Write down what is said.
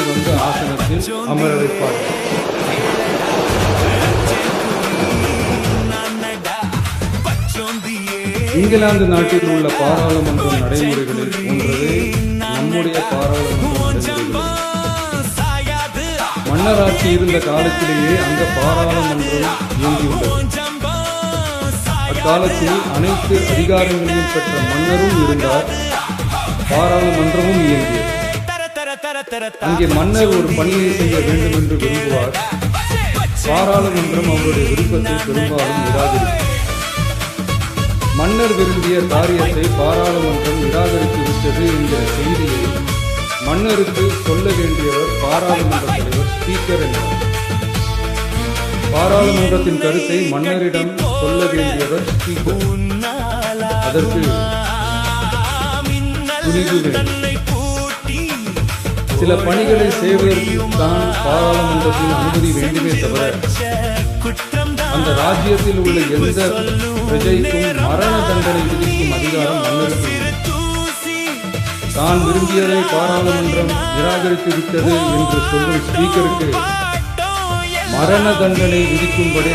வந்து ஆசனத்தில் அமர வைப்பார். இங்கிலாந்து நாட்டில் உள்ள பாராளுமன்ற நடைமுறைகளில் போன்றவே நம்முடைய பாராளுமன்ற நடைமுறைகள். மன்னராட்சி இருந்த காலத்திலேயே அந்த பாராளுமன்றம் இயங்கியுள்ளது. அக்காலத்தில் அனைத்து அதிகாரங்களையும் பெற்ற மன்னரும் இருந்தார், பாராளுமன்றமும் இயங்கியது. அங்கே மன்னர் ஒரு பணியை செய்ய வேண்டும் என்று விரும்புவார். பாராளுமன்றம் அவருடைய விருப்பத்தை பெரும்பாலும் நிராகரிக்கும். மன்னர் விரும்பிய காரியத்தை பாராளுமன்றம் நிராகரித்து விட்டது என்கிற செய்தியை மன்னருக்கு சொல்ல வேண்டியவர் பாராளுமன்ற தலைவர், ஸ்பீக்கர் என்றார். பாராளுமன்றத்தின் கருத்தை மன்னரிடம் சொல்ல வேண்டியவர் ஸ்பீக்கர். அதற்கு துணிவு வேண்டும். சில பணிகளை செய்வதற்கு தான் பாராளுமன்றத்தின் அனுமதி வேண்டுமே தவிர அந்த ராஜ்யத்தில் உள்ள எந்த பிரஜைக்கும் மரண தண்டனை விதிக்கும் அதிகாரம் மன்னருக்கு தான் விரும்பியதை பாராளுமன்றம் நிராகரித்து விட்டது என்று சொல்லும் ஸ்பீக்கருக்கு மரண தண்டனை விதிக்கும்படி